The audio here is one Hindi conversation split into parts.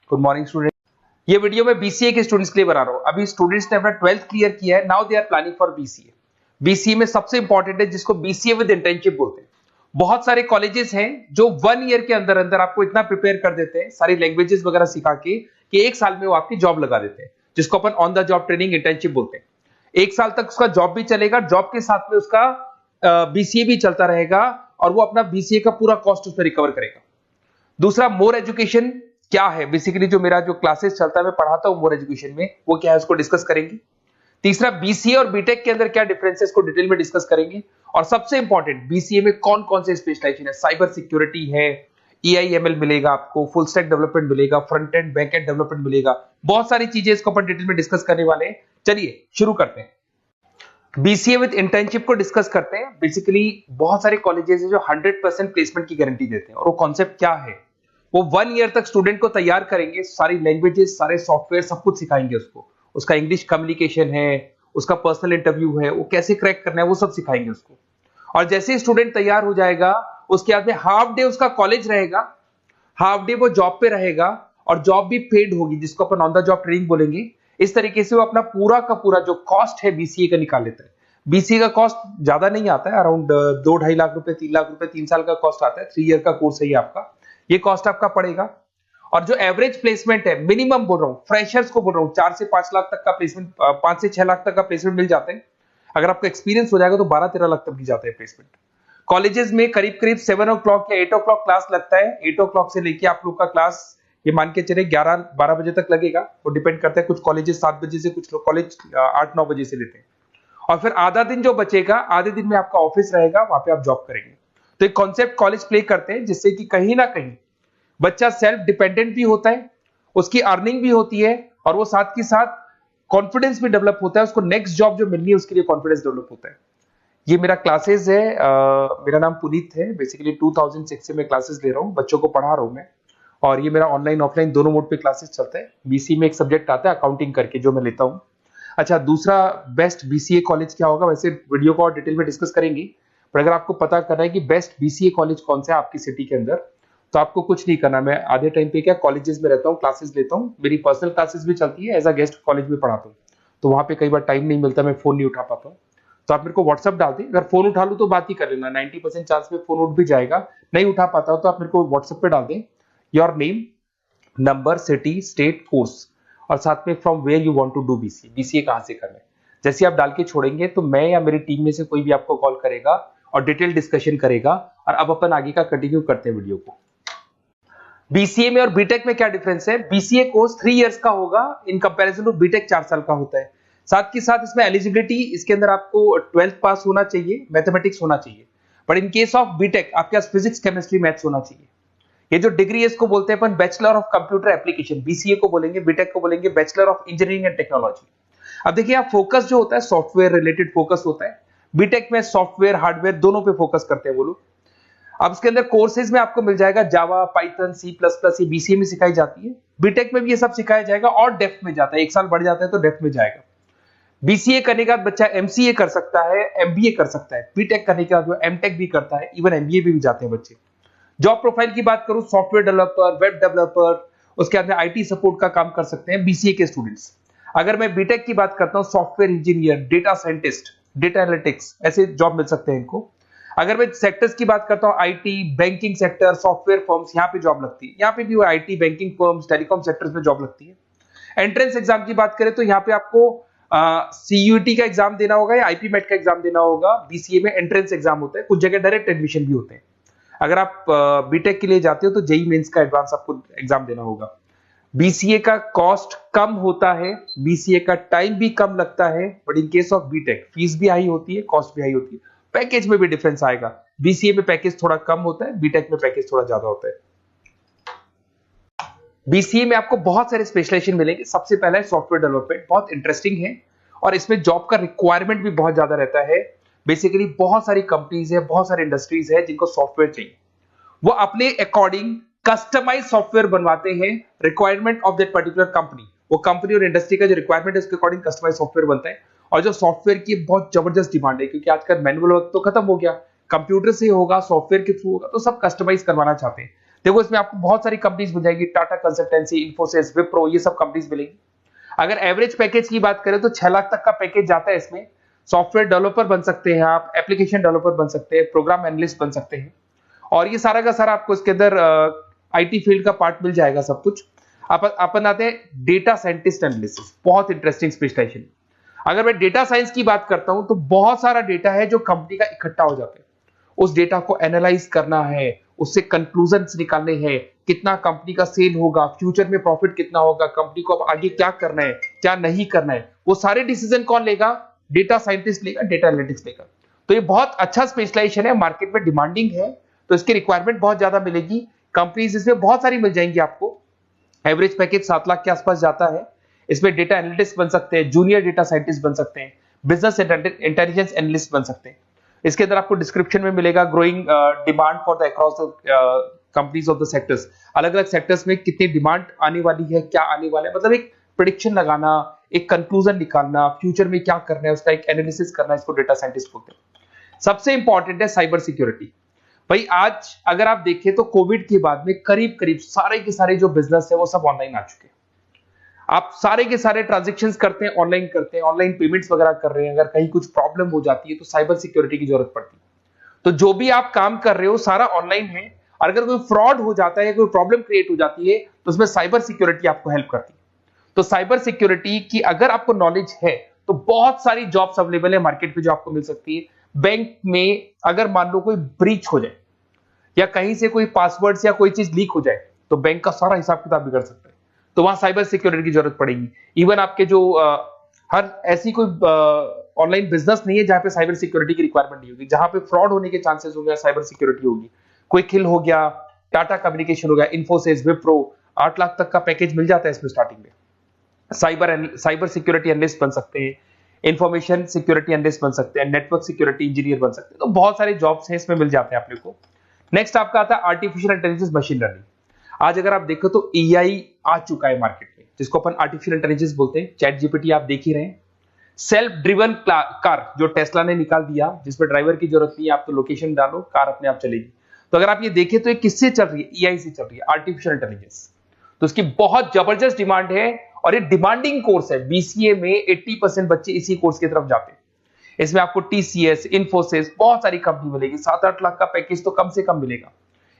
Good morning student. ये वीडियो मैं बीसीए के स्टूडेंट्स के लिए बना रहा हूँ। अभी स्टूडेंट्स ने अपना 12th क्लियर किया है, now they are planning for BCA. BCA में सबसे इंपॉर्टेंट है जिसको बीसीए विद इंटर्नशिप बोलते हैं। बहुत सारे कॉलेजेस हैं जो 1 ईयर के अंदर अंदर आपको इतना प्रिपेयर कर देते हैं, सारी लैंग्वेजेस वगैरह सिखा के, कि 1 साल में वो आपकी जॉब लगा देते हैं, जिसको अपन on the job training internship बोलते हैं। 1 साल तक उसका जॉब भी चलेगा, जॉब के साथ में उसका बीसीए भी चलता रहेगा और वो अपना बीसीए का पूरा कॉस्ट उसमें रिकवर करेगा। दूसरा, मोर एजुकेशन क्या है, बेसिकली जो मेरा जो क्लासेस चलता है मैं पढ़ाता हूं मोर एजुकेशन में, वो क्या है उसको डिस्कस करेंगे। तीसरा, बीसीए और बीटेक के अंदर क्या डिफरेंसेस को डिटेल में डिस्कस करेंगे। और सबसे इंपॉर्टेंट, बीसीए में कौन कौन से स्पेशलाइजेशन है, साइबर सिक्योरिटी है, एआईएमएल मिलेगा आपको, फुल स्टैक डेवलपमेंट मिलेगा, front end back and development मिलेगा, बहुत सारी चीजें इसको अपन डिटेल में डिस्कस करने वाले हैं। चलिए शुरू करते हैं। बीसीए विद इंटर्नशिप को डिस्कस करते हैं। बेसिकली बहुत सारे कॉलेजेस हैं जो 100% प्लेसमेंट की गारंटी देते हैं, और वो कॉन्सेप्ट क्या है, वो 1 ईयर तक स्टूडेंट को तैयार करेंगे, सारी लैंग्वेजेस, सारे सॉफ्टवेयर, सब कुछ सिखाएंगे उसको। उसका इंग्लिश कम्युनिकेशन है, उसका पर्सनल इंटरव्यू है, वो कैसे क्रैक करना है, वो सब सिखाएंगे उसको। और जैसे ही स्टूडेंट तैयार हो जाएगा, उसके बाद में हाफ डे उसका कॉलेज रहेगा, हाफ डे वो जॉब पे रहेगा, और जॉब भी पेड होगी, जिसको अपन ऑन द जॉब ट्रेनिंग बोलेंगे। इस तरीके से वो अपना पूरा का पूरा जो कॉस्ट है बीसीए का निकाल लेता है। बीसीए का कॉस्ट ज्यादा नहीं आता है, अराउंड 2-2.5 लाख रुपए, 3 लाख रुपए 3 साल का कॉस्ट आता है। 3 ईयर का कोर्स है ये आपका, ये कॉस्ट आपका पड़ेगा। और जो एवरेज प्लेसमेंट है, मिनिमम बोल रहा हूँ, फ्रेशर्स को बोल रहा हूँ, 4 से 5 लाख तक का प्लेसमेंट, 5 से 6 लाख तक का प्लेसमेंट मिल जाते हैं। अगर आपका एक्सपीरियंस हो जाएगा तो 12-13 लाख तक मिल जाता है प्लेसमेंट। कॉलेजेस में करीब करीब 7 o'clock या 8 o'clock क्लास लगता है। 8 o'clock से लेके आप लोग का क्लास, ये मान के चले 11-12 बजे तक लगेगा। वो डिपेंड करता है, कुछ कॉलेजेस 7 बजे से, कुछ कॉलेज 8-9 बजे से लेते हैं। और फिर आधा दिन जो बचेगा, आधे दिन में आपका ऑफिस रहेगा, वहां पे आप जॉब करेंगे। तो एक कॉन्सेप्ट कॉलेज प्ले करते हैं, जिससे कि कहीं ना कहीं बच्चा सेल्फ डिपेंडेंट भी होता है, उसकी अर्निंग भी होती है, और वो साथ के साथ कॉन्फिडेंस भी डेवलप होता है। उसको नेक्स्ट जॉब जो मिलनी है उसके लिए कॉन्फिडेंस डेवलप होता है। ये मेरा क्लासेस है, मेरा नाम पुनीत है। बेसिकली 2006 से मैं क्लासेस ले रहा हूँ, बच्चों को पढ़ा रहा हूँ मैं। और ये मेरा ऑनलाइन ऑफलाइन दोनों मोड पे क्लासेस चलता है। बीसी में एक सब्जेक्ट आता है अकाउंटिंग करके, जो मैं लेता हूँ। अच्छा, दूसरा, बेस्ट बीसीए कॉलेज क्या होगा, वैसे वीडियो को और डिटेल में डिस्कस करेंगे। पर अगर आपको पता करना है कि बेस्ट बीसीए कॉलेज कौन सा है आपकी सिटी के अंदर, तो आपको कुछ नहीं करना। मैं आधे टाइम पे क्या कॉलेजेस में रहता हूँ, क्लासेस लेता हूँ, मेरी पर्सनल क्लासेस भी चलती है, एज अ गेस्ट कॉलेज में पढ़ाता हूँ। तो वहां पे कई बार टाइम नहीं मिलता, मैं फोन नहीं उठा पाता हूँ। तो आप मेरे को व्हाट्सअप डाल दें, अगर फोन उठा लूँ तो बात ही कर लेना, 90% चांस में फोन उठ भी जाएगा। नहीं उठा पाता हो तो आप मेरे को व्हाट्सएप पे डाल दें, your name, number, city, state, course, और साथ में from where you want to do BCA, BCA कहां से करना है। जैसे आप डाल के छोड़ेंगे तो मैं या मेरी टीम में से कोई भी आपको कॉल करेगा और डिटेल डिस्कशन करेगा। और अब अपन आगे का कंटिन्यू करते हैं वीडियो को। बीसीए में और बीटेक में क्या डिफरेंस है। बीसीए कोर्स 3 इयर्स का होगा, इन कंपैरिजन टू बीटेक 4 साल का होता है। साथ के साथ इसमें एलिजिबिलिटी, इसके अंदर आपको 12th पास होना चाहिए, मैथमेटिक्स होना चाहिए। But in case of BTech आपके पास फिजिक्स, केमिस्ट्री, मैथ्स होना चाहिए। ये जो डिग्री है इसको बोलते हैं अपन bachelor of computer application. BCA को बोलेंगे, बीटेक को बोलेंगे bachelor of engineering and technology. अब देखिए, यहाँ फोकस जो होता है सॉफ्टवेयर रिलेटेड फोकस होता है। बीटेक में सॉफ्टवेयर, हार्डवेयर दोनों पे फोकस करते हैं वो लोग। अब इसके अंदर कोर्सेज में आपको मिल जाएगा जावा, पाइथन, C++, ये बीसीए में सिखाई जाती है। बीटेक में भी ये सब सिखाया जाएगा, और डेप्थ में जाता है, 1 साल बढ़ जाता है तो डेप्थ में जाएगा। बीसीए करने के बाद बच्चा एमसीए कर सकता है, एमबीए कर सकता है। बीटेक करने के बाद वो एमटेक भी करता है, इवन एमबीए भी जाते हैं बच्चे। जॉब प्रोफाइल की बात करूं, सॉफ्टवेयर डेवलपर, वेब डेवलपर, उसके बाद में आईटी सपोर्ट का काम कर सकते हैं बीसीए के स्टूडेंट्स। अगर मैं बीटेक की बात करता हूं, software engineer, data scientist, data analytics, ऐसे जॉब मिल सकते हैं इनको। अगर मैं सेक्टर्स की बात करता हूं, IT, banking sector, software firms, यहाँ पे जॉब लगती है। यहाँ पे भी IT, banking firms, telecom sectors में जॉब लगती है। एंट्रेंस एग्जाम की बात करें तो यहाँ पे आपको सीयूईटी का एग्जाम देना होगा या आईपी मेट का एग्जाम देना होगा। बीसीए में एंट्रेंस एग्जाम होता है, कुछ जगह डायरेक्ट एडमिशन भी होते हैं। अगर आप बीटेक के लिए जाते हो तो जेई मेंस का एडवांस आपको एग्जाम देना होगा। बीसीए का कॉस्ट कम होता है, बीसीए का टाइम भी कम लगता है। But in case of BTech fees भी हाई होती है, कॉस्ट भी हाई होती है, पैकेज में भी डिफरेंस आएगा। बीसीए में पैकेज थोड़ा कम होता है, बीटेक में पैकेज थोड़ा ज्यादा होता है। बीसीए में आपको बहुत सारे स्पेशलाइजेशन मिलेंगे। सबसे पहला है सॉफ्टवेयर डेवलपमेंट, बहुत इंटरेस्टिंग है, और इसमें जॉब का रिक्वायरमेंट भी बहुत ज्यादा रहता है। बेसिकली बहुत सारी कंपनीज है, बहुत सारी इंडस्ट्रीज है जिनको सॉफ्टवेयर चाहिए। वो अपने अकॉर्डिंग कस्टमाइज सॉफ्टवेयर बनवाते हैं, requirement of that particular company. वो कंपनी और इंडस्ट्री का जो रिक्वायरमेंट है उसके अकॉर्डिंग कस्टमाइज सॉफ्टवेयर बनता है। और जो सॉफ्टवेयर की बहुत जबरदस्त डिमांड है, क्योंकि आजकल मैनुअल वर्क तो खत्म हो गया, कंप्यूटर से होगा, सॉफ्टवेयर के थ्रू होगा, तो सब कस्टमाइज करवाना चाहते हैं। देखो इसमें आपको बहुत सारी कंपनीज मिल जाएगी, टाटा कंसल्टेंसी, इन्फोसिस, विप्रो, ये सब कंपनीज मिलेगी। अगर एवरेज पैकेज की बात करें तो 6 लाख तक का पैकेज जाता है इसमें। सॉफ्टवेयर डेवलपर बन सकते हैं आप, एप्लीकेशन डेवलपर बन सकते हैं, प्रोग्राम एनालिस्ट बन सकते हैं, और ये सारा का सारा आपको इसके अंदर आईटी फील्ड का पार्ट मिल जाएगा सब कुछ। अपन आते हैं डेटा साइंटिस्ट एनालिसिस, बहुत इंटरेस्टिंग स्पेशलाइजेशन। अगर मैं डेटा साइंस की बात करता हूं तो बहुत सारा डेटा है जो कंपनी का इकट्ठा हो जाता है, उस डेटा को एनालाइज करना है, उससे कंक्लूजन्स निकालने हैं, कितना कंपनी का सेल होगा, फ्यूचर में प्रॉफिट कितना होगा, कंपनी को अब आगे क्या करना है, क्या नहीं करना है, वो सारे डिसीजन कौन लेगा? डेटा साइंटिस्ट लेगा, डेटा एनालिटिक्स लेगा। तो ये बहुत अच्छा स्पेशलाइजेशन है, मार्केट में डिमांडिंग है, तो इसकी रिक्वायरमेंट बहुत ज्यादा मिलेगी। कंपनीज इसमें बहुत सारी मिल जाएंगी आपको। एवरेज पैकेज 7 लाख के आसपास जाता है। इसमें डेटा एनालिटिस्ट बन सकते हैं, जूनियर डेटा साइंटिस्ट बन सकते हैं, बिजनेस इंटेलिजेंस एनालिस्ट बन सकते हैं। इसके अंदर आपको डिस्क्रिप्शन में मिलेगा growing demand for the across the companies of the sectors. अलग अलग सेक्टर्स में कितनी डिमांड आने वाली है, क्या आने वाला है, मतलब एक प्रेडिक्शन लगाना, एक कंक्लूजन निकालना, फ्यूचर में क्या करना है उसका एक एनालिसिस करना, इसको डेटा साइंटिस्ट बोलते हैं। सबसे इंपॉर्टेंट है साइबर सिक्योरिटी। भाई आज अगर आप देखें तो कोविड के बाद में करीब करीब सारे के सारे जो बिजनेस है वो सब ऑनलाइन आ चुके हैं। आप सारे के सारे ट्रांजैक्शंस करते हैं, ऑनलाइन करते हैं, ऑनलाइन पेमेंट्स वगैरह कर रहे हैं। अगर कहीं कुछ प्रॉब्लम हो जाती है तो साइबर सिक्योरिटी की जरूरत पड़ती है। तो जो भी आप काम कर रहे हो सारा ऑनलाइन है, और अगर कोई फ्रॉड हो जाता है, कोई प्रॉब्लम क्रिएट हो जाती है, तो उसमें साइबर सिक्योरिटी आपको हेल्प करती है। तो साइबर सिक्योरिटी की अगर आपको नॉलेज है तो बहुत सारी जॉब्स अवेलेबल है मार्केट में जो आपको मिल सकती है। बैंक में अगर मान लो कोई ब्रीच हो जाए या कहीं से कोई पासवर्ड्स या कोई चीज लीक हो जाए तो बैंक का सारा हिसाब किताब बिगड़ सकता है, तो वहां साइबर सिक्योरिटी की जरूरत पड़ेगी। इवन आपके जो हर ऐसी कोई ऑनलाइन बिजनेस नहीं है जहां पे साइबर सिक्योरिटी की रिक्वायरमेंट नहीं होगी, जहां पे फ्रॉड होने के चांसेस होंगे, साइबर सिक्योरिटी होगी। क्विक हिल हो गया, टाटा कम्युनिकेशन हो गया, इन्फोसिस, विप्रो, 8 लाख तक का पैकेज मिल जाता है इसमें स्टार्टिंग में। साइबर सिक्योरिटी एनालिस्ट बन सकते हैं, इंफॉर्मेशन सिक्योरिटी एनालिस्ट बन सकते हैं, नेटवर्क सिक्योरिटी इंजीनियर बन सकते हैं। तो बहुत सारे जॉब्स हैं इसमें मिल जाते हैं अपने को। नेक्स्ट आपका आता है आर्टिफिशियल इंटेलिजेंस, मशीन लर्निंग। आज अगर आप देखो तो एआई आ चुका है मार्केट में, जिसको अपन आर्टिफिशियल इंटेलिजेंस बोलते हैं। चैट जीपीटी आप देख ही रहे हैं। सेल्फ ड्रिवन कार जो टेस्ला ने निकाल दिया, जिसमें ड्राइवर की जरूरत नहीं है, आप तो लोकेशन डालो, कार अपने आप चलेगी। तो अगर आप ये देखें तो ये किससे चल रही है? एआई से चल रही है, आर्टिफिशियल इंटेलिजेंस। तो इसकी बहुत जबरदस्त डिमांड है, और ये डिमांडिंग कोर्स है। बीसीए में 80% बच्चे इसी कोर्स की तरफ जाते हैं। इसमें आपको टीसीएस, इन्फोसिस, बहुत सारी कंपनी मिलेगी। 7-8 लाख का पैकेज तो कम से कम मिलेगा।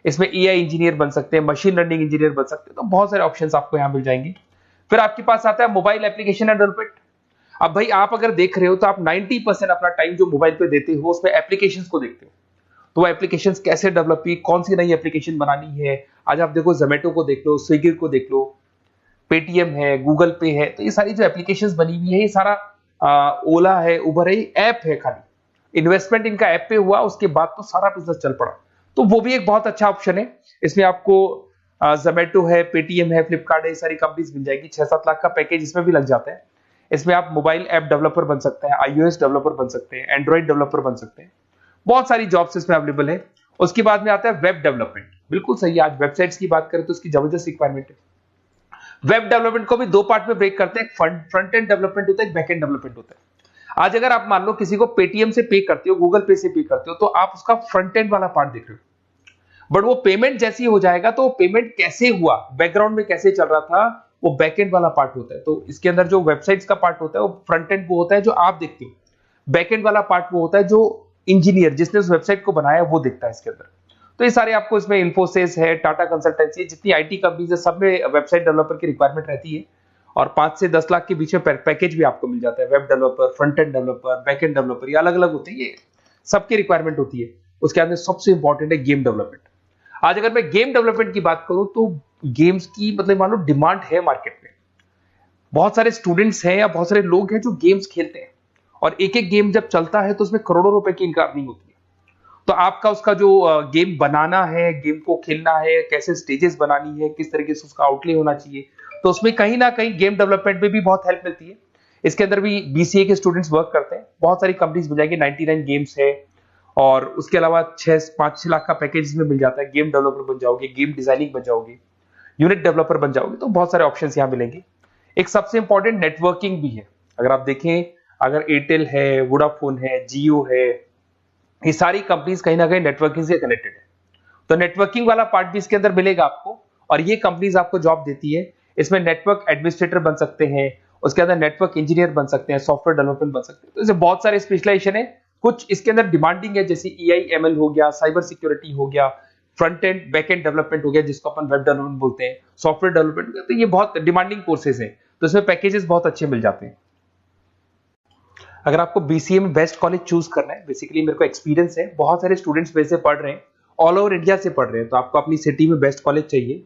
इसमें एआई इंजीनियर बन सकते हैं, मशीन लर्निंग इंजीनियर बन सकते हैं, तो बहुत सारे ऑप्शंस आपको यहां मिल जाएंगे। फिर आपके पास आता है मोबाइल एप्लीकेशन डेवलपमेंट। अब भाई आप अगर देख रहे हो तो आप 90% अपना टाइम जो मोबाइल पे देते हो उसमें एप्लीकेशंस को देखते हो। तो वो एप्लीकेशंस कैसे डेवलप की, कौन सी नई एप्लीकेशन बनानी है। आज आप देखो जोमेटो को देख लो, स्विगी को देख लो, पेटीएम है, गूगल पे है, तो ये सारी जो एप्लीकेशंस बनी हुई है, ये सारा ओला है, उबर है, ऐप है। खाली इन्वेस्टमेंट इनका ऐप पे हुआ, उसके बाद तो सारा बिजनेस चल पड़ा। तो वो भी एक बहुत अच्छा ऑप्शन है। इसमें आपको जोमेटो है, पेटीएम है, फ्लिपकार्ट है, ये सारी कंपनीज मिल जाएगी। 6-7 लाख का पैकेज इसमें भी लग जाता है। इसमें आप मोबाइल ऐप डेवलपर बन सकते हैं, आईओएस डेवलपर बन सकते हैं, एंड्रॉइड डेवलपर बन सकते हैं। बहुत सारी जॉब्स इसमें अवेलेबल है। उसके बाद में आता है वेब डेवलपमेंट। बिल्कुल सही है, आज वेबसाइट्स की बात करें तो उसकी जबरदस्त रिक्वायरमेंट है। वेब डेवलपमेंट को भी 2 पार्ट में ब्रेक करते हैं, फ्रंट एंड डेवलपमेंट होता है, बैक एंड डेवलपमेंट होता है। आज अगर आप मान लो किसी को पेटीएम से पे करते हो, गूगल पे से पे करते हो, तो आप उसका फ्रंट एंड वाला पार्ट देख रहे हो। बट वो पेमेंट जैसी हो जाएगा तो पेमेंट कैसे हुआ, बैकग्राउंड में कैसे चल रहा था, वो बैकएंड वाला पार्ट होता है। तो इसके अंदर जो वेबसाइट्स का पार्ट होता है वो फ्रंट एंड वो होता है जो आप देखते हो, बैकएंड वाला पार्ट वो होता है जो इंजीनियर जिसने उस वेबसाइट को बनाया वो देखता है इसके अंदर। तो ये सारे आपको इसमें इन्फोसिस है, टाटा कंसल्टेंसी, जितनी आईटी कंपनीज है, सब में वेबसाइट डेवलपर की रिक्वायरमेंट रहती है। और 5 से 10 लाख के बीच में पैकेज भी आपको मिल जाता है। Web developer, front end developer, back end developer, ये अलग अलग होते हैं, ये सबकी रिक्वायरमेंट होती है। उसके अंदर सबसे इंपॉर्टेंट है गेम डेवलपमेंट। आज अगर मैं गेम डेवलपमेंट की बात करूं तो गेम्स की मतलब मान लो डिमांड है मार्केट में। बहुत सारे स्टूडेंट्स हैं या बहुत सारे लोग हैं जो गेम्स खेलते हैं, और एक एक गेम जब चलता है तो उसमें करोड़ों रुपए की इनकम अर्निंग होती है। तो आपका उसका जो गेम बनाना है, गेम को खेलना है, कैसे स्टेजेस बनानी है, किस तरीके से उसका आउटले होना चाहिए, तो उसमें कहीं ना कहीं गेम डेवलपमेंट में भी बहुत हेल्प मिलती है। इसके अंदर भी बीसीए के स्टूडेंट्स वर्क करते हैं। बहुत सारी कंपनीज मिल जाएंगी, 99 गेम्स है, और उसके अलावा 5-6 लाख का पैकेज में मिल जाता है। गेम डेवलपर बन जाओगे, गेम डिजाइनिंग बन जाओगे, यूनिट डेवलपर बन जाओगे, तो बहुत सारे ऑप्शन यहाँ मिलेंगे। एक सबसे इंपॉर्टेंट नेटवर्किंग भी है। अगर आप देखें, अगर एयरटेल है, वोडाफोन है, जियो है, ये सारी कंपनीज कहीं ना कहीं नेटवर्किंग से कनेक्टेड है। तो नेटवर्किंग वाला पार्ट भी इसके अंदर मिलेगा आपको, और ये कंपनीज आपको जॉब देती है। इसमें नेटवर्क एडमिनिस्ट्रेटर बन सकते हैं, उसके अंदर नेटवर्क इंजीनियर बन सकते हैं, सॉफ्टवेयर डेवलपमेंट बन सकते हैं। तो इसे बहुत सारे स्पेशलाइजेशन है। कुछ इसके अंदर डिमांडिंग है, जैसे EI/ML हो गया, साइबर सिक्योरिटी हो गया, front end back and development हो गया जिसको अपन वेब डेवलपमेंट बोलते हैं, सॉफ्टवेयर डेवलपमेंट। तो ये बहुत डिमांडिंग कोर्सेज हैं, तो इसमें पैकेजेस बहुत अच्छे मिल जाते हैं। अगर आपको BCA में बेस्ट कॉलेज चूज करना है, बेसिकली मेरे को एक्सपीरियंस है, बहुत सारे स्टूडेंट्स वैसे पढ़ रहे हैं, ऑल ओवर इंडिया से पढ़ रहे हैं, तो आपको अपनी सिटी में बेस्ट कॉलेज चाहिए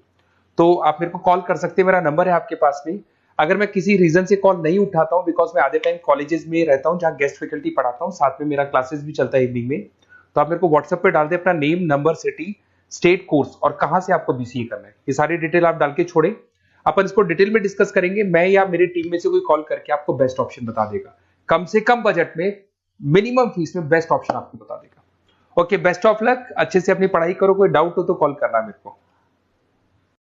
तो आप मेरे को कॉल कर सकते हैं, मेरा नंबर है आपके पास में। अगर मैं किसी रीजन से कॉल नहीं उठाता हूं, बिकॉज मैं आधे टाइम कॉलेजेस में रहता हूं जहां गेस्ट फैकल्टी पढ़ाता हूं, साथ में मेरा क्लासेस भी चलता है इवनिंग में, तो आप मेरे को व्हाट्सएप पे डाल दे अपना name, number, city, state, course और कहां से आपको BCA करना है, ये सारी डिटेल आप डाल के छोड़े। अपन इसको डिटेल में डिस्कस करेंगे, मैं या मेरी टीम में से कोई कॉल करके आपको बेस्ट ऑप्शन बता देगा, कम से कम बजट में, मिनिमम फीस में बेस्ट ऑप्शन आपको बता देगा। ओके, बेस्ट ऑफ लक, अच्छे से अपनी पढ़ाई करो, कोई डाउट हो तो कॉल करना मेरे को।